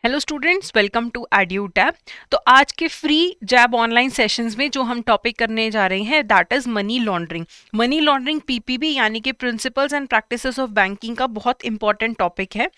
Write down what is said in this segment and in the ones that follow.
Hello students, welcome to Edutab. तो आज के फ्री जैब ऑनलाइन सेशंस में जो हम टॉपिक करने जा रहे हैं that is money laundering. Money laundering PPB यानी कि principles and practices of banking का बहुत इंपॉर्टेंट टॉपिक है।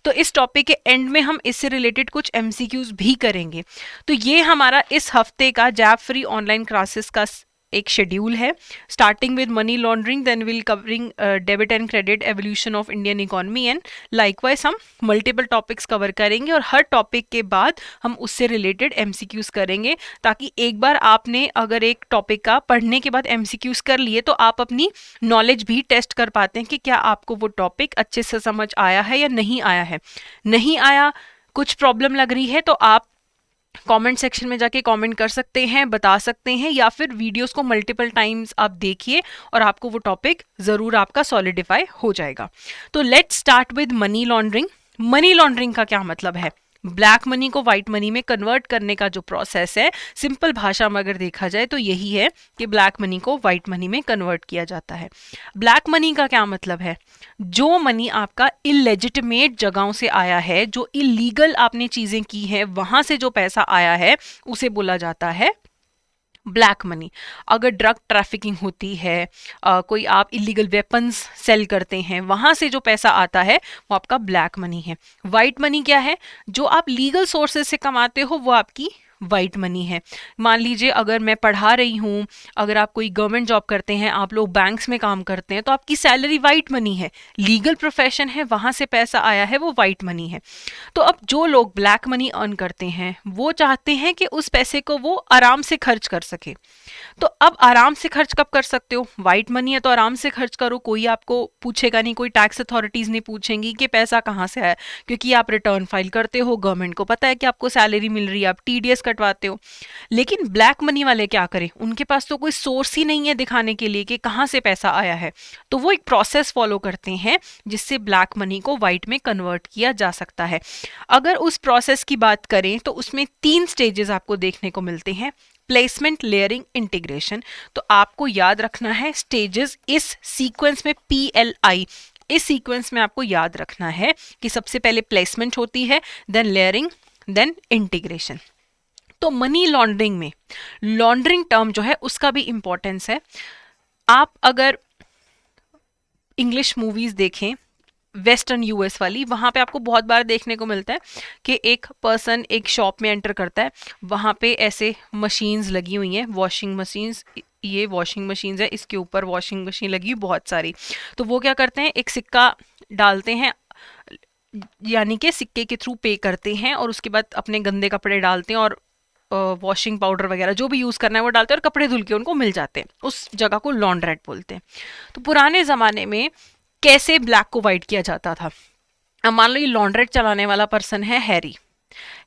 तो इस टॉपिक के एंड में हम इससे रिलेटेड कुछ एमसीक्यूज भी करेंगे। तो ये हमारा इस हफ्ते का जैब फ्री ऑनलाइन क्लासेस का एक शेड्यूल है, starting with money laundering, then will covering debit and credit, evolution of Indian economy and likewise हम मल्टीपल टॉपिक्स कवर करेंगे और हर टॉपिक के बाद हम उससे रिलेटेड एमसीक्यूज करेंगे, ताकि एक बार आपने अगर एक टॉपिक का पढ़ने के बाद एमसीक्यूज कर लिए तो आप अपनी नॉलेज भी टेस्ट कर पाते हैं कि क्या आपको वो टॉपिक अच्छे से समझ आया है या नहीं आया है। नहीं आया, कुछ प्रॉब्लम लग रही है तो आप कमेंट सेक्शन में जाके कमेंट कर सकते हैं, बता सकते हैं, या फिर वीडियोस को मल्टीपल टाइम्स आप देखिए और आपको वो टॉपिक ज़रूर आपका सॉलिडिफाई हो जाएगा। तो let's start with money laundering. Money laundering का क्या मतलब है? ब्लैक मनी को व्हाइट मनी में कन्वर्ट करने का जो प्रोसेस है, सिंपल भाषा में अगर देखा जाए तो यही है कि ब्लैक मनी को व्हाइट मनी में कन्वर्ट किया जाता है। ब्लैक मनी का क्या मतलब है? जो मनी आपका इलेजिटिमेट जगहों से आया है, जो इलीगल आपने चीजें की हैं, वहां से जो पैसा आया है उसे बोला जाता है ब्लैक मनी। अगर ड्रग ट्रैफिकिंग होती है, कोई आप इलीगल वेपन्स सेल करते हैं, वहां से जो पैसा आता है वो आपका ब्लैक मनी है। वाइट मनी क्या है? जो आप लीगल सोर्सेज से कमाते हो वो आपकी वाइट मनी है। मान लीजिए अगर मैं पढ़ा रही हूँ, अगर आप कोई गवर्नमेंट जॉब करते हैं, आप लोग बैंक्स में काम करते हैं, तो आपकी सैलरी वाइट मनी है। लीगल प्रोफेशन है, वहां से पैसा आया है, वो वाइट मनी है। तो अब जो लोग ब्लैक मनी अर्न करते हैं वो चाहते हैं कि उस पैसे को वो आराम से खर्च कर सके। तो अब आराम से खर्च कब कर सकते हो? वाइट मनी है तो आराम से खर्च करो, कोई आपको पूछेगा नहीं, कोई टैक्स अथॉरिटीज नहीं पूछेंगी कि पैसा कहाँ से आया, क्योंकि आप रिटर्न फाइल करते हो, गवर्नमेंट को पता है कि आपको सैलरी मिल रही है, आप टीडीएस कटवाते हो। लेकिन ब्लैक मनी वाले क्या करें? उनके पास तो कोई सोर्स ही नहीं है दिखाने के लिए कि कहाँ से पैसा आया है, तो वो एक प्रोसेस फॉलो करते हैं जिससे ब्लैक मनी को व्हाइट में कन्वर्ट किया जा सकता है। अगर उस प्रोसेस की बात करें तो उसमें 3 स्टेजेस आपको देखने को मिलते हैं: प्लेसमेंट, लेयरिंग, इंटीग्रेशन। तो आपको याद रखना है स्टेजेस इस सीक्वेंस में, PLI, इस सीक्वेंस में आपको याद रखना है कि सबसे पहले प्लेसमेंट होती है, देन लेयरिंग, देन इंटीग्रेशन। तो मनी लॉन्ड्रिंग में लॉन्ड्रिंग टर्म जो है उसका भी इंपॉर्टेंस है। आप अगर इंग्लिश मूवीज देखें, वेस्टर्न यूएस वाली, वहां पे आपको बहुत बार देखने को मिलता है कि एक पर्सन एक शॉप में एंटर करता है, वहां पे ऐसे मशीन्स लगी हुई हैं, वॉशिंग मशीन्स। ये वॉशिंग मशीन्स है, इसके ऊपर वॉशिंग मशीन लगी हुई बहुत सारी। तो वो क्या करते हैं, एक सिक्का डालते हैं, यानी कि सिक्के के थ्रू पे करते हैं, और उसके बाद अपने गंदे कपड़े डालते हैं और वॉशिंग पाउडर वगैरह जो भी यूज़ करना है वो डालते हैं, और कपड़े धुल के उनको मिल जाते हैं। उस जगह को लॉन्ड्रेट बोलते हैं। तो पुराने ज़माने में कैसे ब्लैक को वाइट किया जाता था? अब मान लो ये लॉन्ड्रेट चलाने वाला पर्सन है हैरी।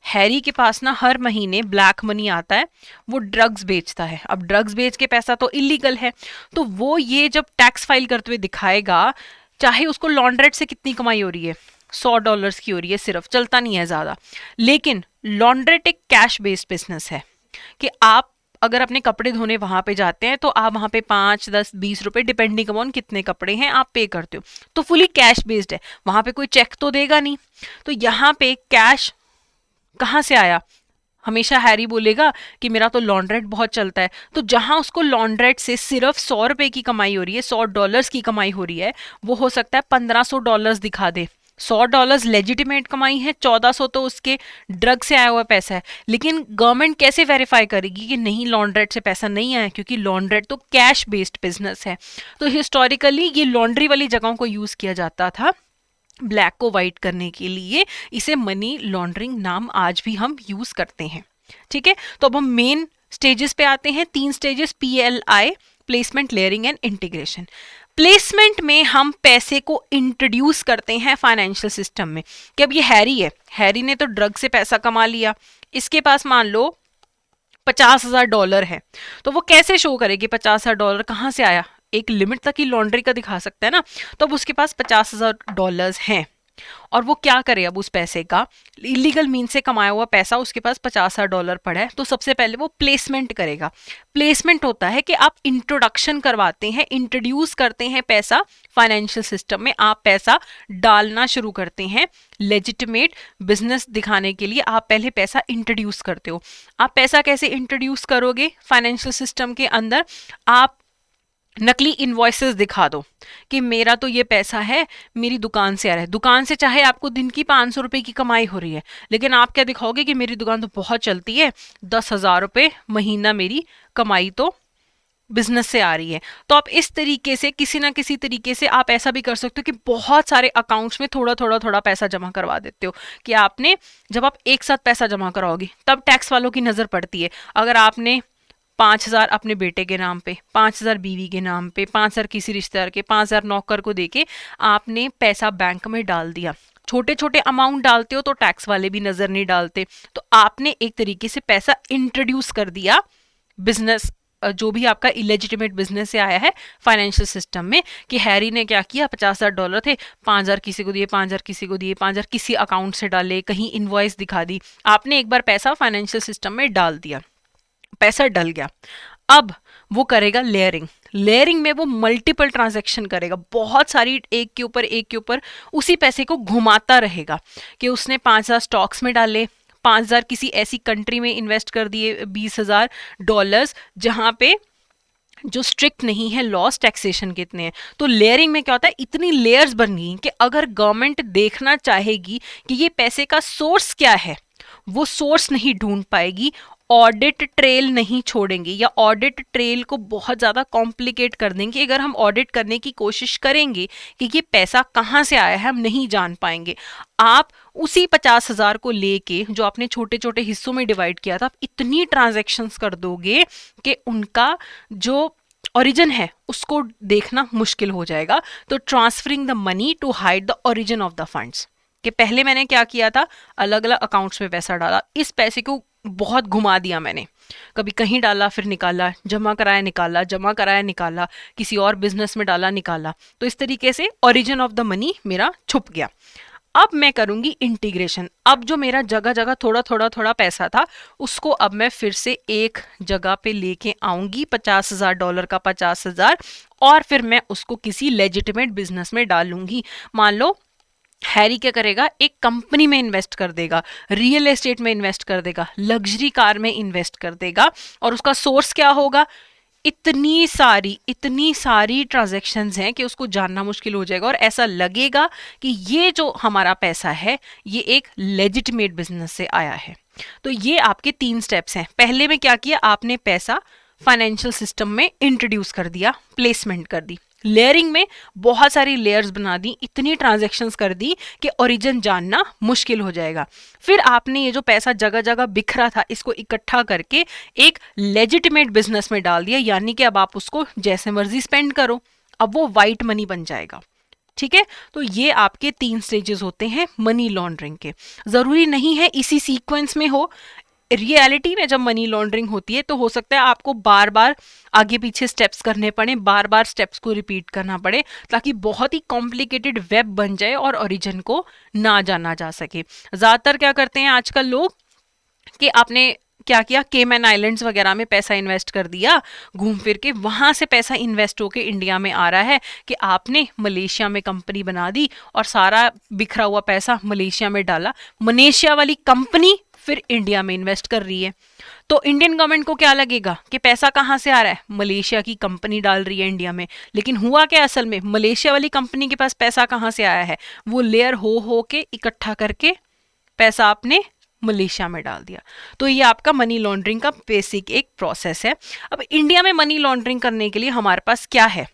हैरी के पास ना हर महीने ब्लैक मनी आता है, वो ड्रग्स बेचता है। अब ड्रग्स बेच के पैसा तो इलीगल है, तो वो ये जब टैक्स फाइल करते हुए दिखाएगा, चाहे उसको लॉन्ड्रेट से कितनी कमाई हो रही है, $100 की हो रही है सिर्फ, चलता नहीं है ज़्यादा। लेकिन लॉन्ड्रेट एक कैश बेस्ड बिजनेस है कि आप अगर अपने कपड़े धोने वहां पे जाते हैं तो आप वहां पे 5, 10, 20 रुपए डिपेंडिंग अपॉन कितने कपड़े हैं आप पे करते हो, तो फुली कैश बेस्ड है। वहां पे कोई चेक तो देगा नहीं। तो यहाँ पे कैश कहाँ से आया? हमेशा हैरी बोलेगा कि मेरा तो लॉन्ड्रेट बहुत चलता है। तो जहां उसको लॉन्ड्रेट से सिर्फ $100 की कमाई हो रही है, $100 की कमाई हो रही है, वो हो सकता है $1500 दिखा दे। $100 लेजिटिमेट कमाई है, 1400 तो उसके ड्रग से आया हुआ पैसा है। लेकिन गवर्नमेंट कैसे वेरीफाई करेगी कि नहीं, लॉन्ड्रेट से पैसा नहीं आया? क्योंकि लॉन्ड्रेट तो कैश बेस्ड बिजनेस है। तो हिस्टोरिकली ये लॉन्ड्री वाली जगहों को यूज किया जाता था ब्लैक को वाइट करने के लिए। इसे मनी लॉन्ड्रिंग नाम आज भी हम यूज करते हैं। ठीक है, तो अब हम मेन स्टेजेस पे आते हैं। 3 stages, PLI, placement, layering and integration. Placement में हम पैसे को इंट्रोड्यूस करते हैं फाइनेंशियल सिस्टम में। कि अब ये हैरी है, हैरी ने तो ड्रग से पैसा कमा लिया, इसके पास मान लो $50,000 है, तो वो कैसे शो करेगी $50,000 कहाँ से आया? एक लिमिट तक ही लॉन्ड्री का दिखा सकता है ना। तो अब उसके पास $50,000 हैं। और वो क्या करे अब उस पैसे का, इलीगल मीन से कमाया हुआ पैसा उसके पास $50,000 पड़ा है, तो सबसे पहले वो प्लेसमेंट करेगा। प्लेसमेंट होता है कि आप इंट्रोडक्शन करवाते हैं, इंट्रोड्यूस करते हैं पैसा फाइनेंशियल सिस्टम में, आप पैसा डालना शुरू करते हैं। लेजिटिमेट बिजनेस दिखाने के लिए आप पहले पैसा इंट्रोड्यूस करते हो। आप पैसा कैसे इंट्रोड्यूस करोगे फाइनेंशियल सिस्टम के अंदर? आप नकली इनवॉइसेस दिखा दो कि मेरा तो ये पैसा है, मेरी दुकान से आ रहा है। दुकान से चाहे आपको दिन की 500 रुपए की कमाई हो रही है, लेकिन आप क्या दिखाओगे कि मेरी दुकान तो बहुत चलती है, 10,000 रुपए महीना मेरी कमाई तो बिजनेस से आ रही है। तो आप इस तरीके से किसी ना किसी तरीके से आप ऐसा भी कर सकते हो कि बहुत सारे अकाउंट्स में थोड़ा थोड़ा थोड़ा पैसा जमा करवा देते हो, कि आपने जब आप एक साथ पैसा जमा कराओगे तब टैक्स वालों की नजर पड़ती है। अगर आपने 5,000 अपने बेटे के नाम पे, 5,000 बीवी के नाम पे, 5,000 किसी रिश्तेदार के, 5,000 नौकर को देके आपने पैसा बैंक में डाल दिया, छोटे छोटे अमाउंट डालते हो तो टैक्स वाले भी नजर नहीं डालते, तो आपने एक तरीके से पैसा इंट्रोड्यूस कर दिया बिजनेस, जो भी आपका इलेजिटिमेट बिजनेस से आया है फाइनेंशियल सिस्टम में, कि हैरी ने क्या किया, $50,000 थे, 5,000 किसी को दिए, 5,000 किसी को दिए, 5,000 किसी अकाउंट से डाले, कहीं इनवॉइस दिखा दी, आपने एक बार पैसा फाइनेंशियल सिस्टम में डाल दिया, पैसा डल गया। अब वो करेगा लेयरिंग। लेयरिंग में वो मल्टीपल ट्रांजैक्शन करेगा, बहुत सारी एक के ऊपर एक के ऊपर उसी पैसे को घुमाता रहेगा, कि उसने 5,000 स्टॉक्स में डाले, 5,000 किसी ऐसी कंट्री में इन्वेस्ट कर दिए, $20,000 जहां पे जो स्ट्रिक्ट नहीं है लॉस टैक्सेशन के इतने हैं। तो लेयरिंग में क्या होता है, इतनी लेयर्स बन गई कि अगर गवर्नमेंट देखना चाहेगी कि ये पैसे का सोर्स क्या है, वो सोर्स नहीं ढूंढ पाएगी, ऑडिट ट्रेल नहीं छोड़ेंगे, या ऑडिट ट्रेल को बहुत ज़्यादा कॉम्प्लिकेट कर देंगे। अगर हम ऑडिट करने की कोशिश करेंगे कि ये पैसा कहाँ से आया है, हम नहीं जान पाएंगे। आप उसी 50,000 को लेके जो आपने छोटे छोटे हिस्सों में डिवाइड किया था, आप इतनी ट्रांजैक्शंस कर दोगे कि उनका जो ओरिजिन है उसको देखना मुश्किल हो जाएगा। तो transferring the money to hide the origin of the funds, कि पहले मैंने क्या किया था, अलग अलग अकाउंट्स में पैसा डाला, इस पैसे को बहुत घुमा दिया मैंने, कभी कहीं डाला फिर निकाला, जमा कराया निकाला, जमा कराया निकाला, किसी और बिजनेस में डाला निकाला, तो इस तरीके से ओरिजिन ऑफ द मनी मेरा छुप गया। अब मैं करूंगी इंटीग्रेशन। अब जो मेरा जगह जगह थोड़ा थोड़ा थोड़ा पैसा था उसको अब मैं फिर से एक जगह पे लेके आऊंगी, $50,000 का 50,000, और फिर मैं उसको किसी लेजिटिमेट बिजनेस में डालूंगी। मान लो हैरी क्या करेगा, एक कंपनी में इन्वेस्ट कर देगा, रियल एस्टेट में इन्वेस्ट कर देगा, लग्जरी कार में इन्वेस्ट कर देगा, और उसका सोर्स क्या होगा, इतनी सारी ट्रांजैक्शंस हैं कि उसको जानना मुश्किल हो जाएगा, और ऐसा लगेगा कि ये जो हमारा पैसा है ये एक लेजिटिमेट बिजनेस से आया है। तो ये आपके 3 स्टेप्स हैं। पहले में क्या किया, आपने पैसा फाइनेंशियल सिस्टम में इंट्रोड्यूस कर दिया, प्लेसमेंट कर दी। लेयरिंग में बहुत सारी लेयर्स बना दी, इतनी ट्रांजैक्शंस कर दी कि ओरिजिन जानना मुश्किल हो जाएगा। फिर आपने ये जो पैसा जगह जगह बिखरा था इसको इकट्ठा करके एक लेजिटिमेट बिजनेस में डाल दिया, यानी कि अब आप उसको जैसे मर्जी स्पेंड करो, अब वो वाइट मनी बन जाएगा। ठीक है, तो ये आपके 3 स्टेजेस होते हैं मनी लॉन्ड्रिंग के। जरूरी नहीं है इसी सीक्वेंस में हो, रियलिटी में जब मनी लॉन्ड्रिंग होती है तो हो सकता है आपको बार बार आगे पीछे स्टेप्स करने पड़े, बार बार स्टेप्स को रिपीट करना पड़े, ताकि बहुत ही कॉम्प्लिकेटेड वेब बन जाए और ओरिजिन को ना जाना जा सके। ज्यादातर क्या करते हैं आजकल लोग कि आपने क्या किया, केमैन आइलैंड्स वगैरह में पैसा इन्वेस्ट कर दिया, घूम फिर के वहां से पैसा इन्वेस्ट होके इंडिया में आ रहा है, कि आपने मलेशिया में कंपनी बना दी और सारा बिखरा हुआ पैसा मलेशिया में डाला, मलेशिया वाली कंपनी फिर इंडिया में इन्वेस्ट कर रही है। तो इंडियन गवर्नमेंट को क्या लगेगा कि पैसा कहाँ से आ रहा है, मलेशिया की कंपनी डाल रही है इंडिया में। लेकिन हुआ क्या असल में, मलेशिया वाली कंपनी के पास पैसा कहाँ से आया है, वो लेयर हो के इकट्ठा करके पैसा आपने मलेशिया में डाल दिया। तो ये आपका मनी लॉन्ड्रिंग का बेसिक एक प्रोसेस है। अब इंडिया में मनी लॉन्ड्रिंग करने के लिए हमारे पास क्या है,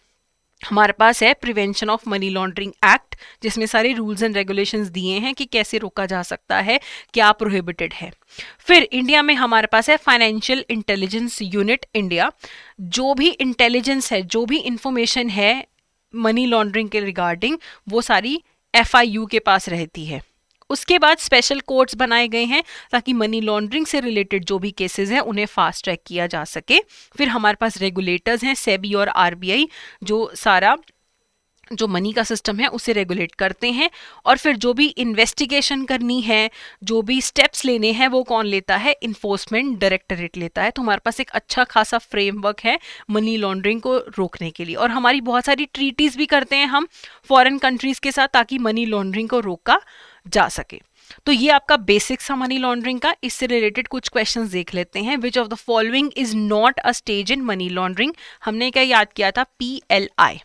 हमारे पास है prevention of money laundering act, जिसमें सारे रूल्स एंड रेगुलेशंस दिए हैं कि कैसे रोका जा सकता है, क्या प्रोहिबिटेड है। फिर इंडिया में हमारे पास है फाइनेंशियल इंटेलिजेंस यूनिट इंडिया। जो भी इंटेलिजेंस है, जो भी इंफॉर्मेशन है मनी लॉन्ड्रिंग के रिगार्डिंग, वो सारी FIU के पास रहती है। उसके बाद स्पेशल कोर्ट्स बनाए गए हैं ताकि मनी लॉन्ड्रिंग से रिलेटेड जो भी केसेस हैं उन्हें फास्ट ट्रैक किया जा सके। फिर हमारे पास रेगुलेटर्स हैं, सेबी और RBI, जो सारा जो मनी का सिस्टम है उसे रेगुलेट करते हैं। और फिर जो भी इन्वेस्टिगेशन करनी है, जो भी स्टेप्स लेने हैं, वो कौन लेता है? इन्फोर्समेंट डायरेक्टरेट लेता है। तो हमारे पास एक अच्छा खासा फ्रेमवर्क है मनी लॉन्ड्रिंग को रोकने के लिए, और हमारी बहुत सारी ट्रीटीज भी करते हैं हम फॉरेन कंट्रीज के साथ, ताकि मनी लॉन्ड्रिंग को रोका जा सके। तो ये आपका बेसिक्स था मनी लॉन्ड्रिंग का। इससे रिलेटेड कुछ क्वेश्चंस देख लेते हैं। Which of the following is not a stage in money laundering? हमने क्या याद किया था? PLI,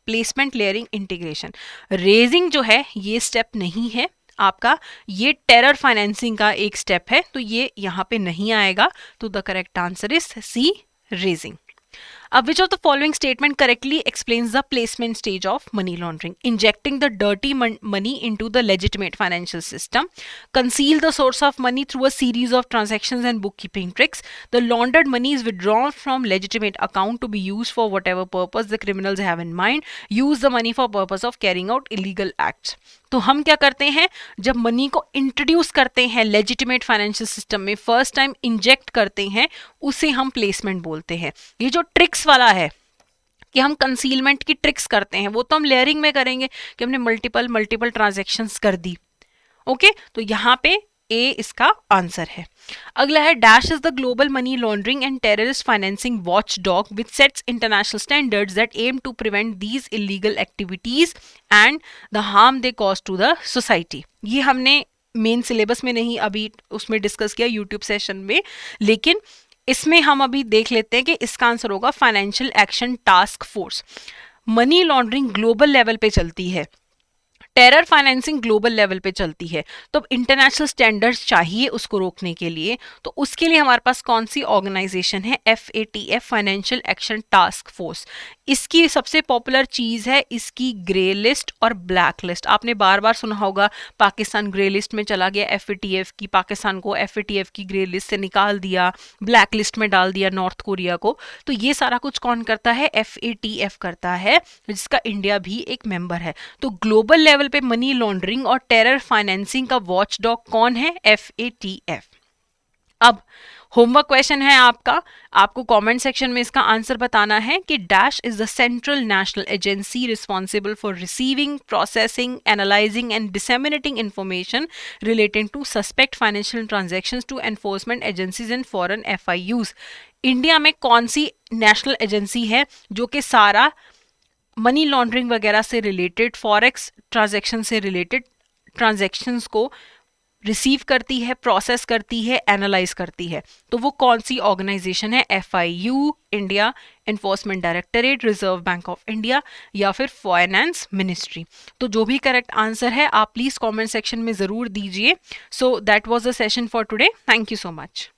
placement layering integration. Raising जो है ये स्टेप नहीं है आपका, ये टेरर फाइनेंसिंग का एक स्टेप है, तो ये यहाँ पे नहीं आएगा। तो the correct answer is C, raising. Which of the following statement correctly explains the placement stage of money laundering? Injecting the dirty money into the legitimate financial system, conceal the source of money through a series of transactions and bookkeeping tricks. The laundered money is withdrawn from legitimate account to be used for whatever purpose the criminals have in mind. Use the money for purpose of carrying out illegal acts. तो हम क्या करते हैं? जब money को introduce करते हैं legitimate financial system में, फर्स्ट टाइम इंजेक्ट करते हैं, उसे हम प्लेसमेंट बोलते हैं। ये जो ट्रिक्स वाला है कि हम कंसीलमेंट की ट्रिक्स करते हैं, वो तो हम लेयरिंग में करेंगे कि हमने मल्टीपल ट्रांजैक्शंस कर दी। ओके, तो यहाँ पे ए इसका आंसर है। अगला है dash is the global money laundering and terrorist financing watch dog which sets international standards that aim to prevent these illegal activities and the harm they cause to the society. ये हमने main syllabus में नहीं अभी उसमें discuss किया YouTube session में, लेकिन इसमें हम अभी देख लेते हैं कि इसका आंसर होगा financial action task force. Money laundering global level पे चलती है, टेरर फाइनेंसिंग ग्लोबल लेवल पे चलती है, तो इंटरनेशनल स्टैंडर्ड्स चाहिए उसको रोकने के लिए। तो उसके लिए हमारे पास कौन सी ऑर्गेनाइजेशन है? FATF, financial action task force. इसकी सबसे पॉपुलर चीज है इसकी ग्रे लिस्ट और ब्लैक लिस्ट। आपने बार बार सुना होगा पाकिस्तान ग्रे लिस्ट में चला गया FATF की, पाकिस्तान को FATF की ग्रे लिस्ट से निकाल दिया, ब्लैक लिस्ट में डाल दिया नॉर्थ कोरिया को। तो ये सारा कुछ कौन करता है? FATF करता है, जिसका इंडिया भी एक मेंबर है। तो ग्लोबल लेवल पे मनी लॉन्ड्रिंग और टेरर फाइनेंसिंग का वॉचडॉग कौन है? FATF। अब होमवर्क क्वेश्चन है आपका, आपको कमेंट सेक्शन में इसका आंसर बताना है कि dash is the central national agency responsible for receiving, processing, analysing and disseminating information relating to suspect financial transactions to enforcement agencies and foreign FIUs। India में कौन सी नेशनल एजेंसी है जो कि सारा मनी लॉन्ड्रिंग वगैरह से रिलेटेड, फॉरेक्स ट्रांजैक्शन से related transactions को रिसीव करती है, प्रोसेस करती है, एनालाइज करती है? तो वो कौन सी ऑर्गेनाइजेशन है? FIU, India enforcement directorate, reserve bank of India, या फिर फाइनेंस मिनिस्ट्री। तो जो भी करेक्ट आंसर है आप प्लीज कमेंट सेक्शन में जरूर दीजिए। So that was the session for today. Thank you so much.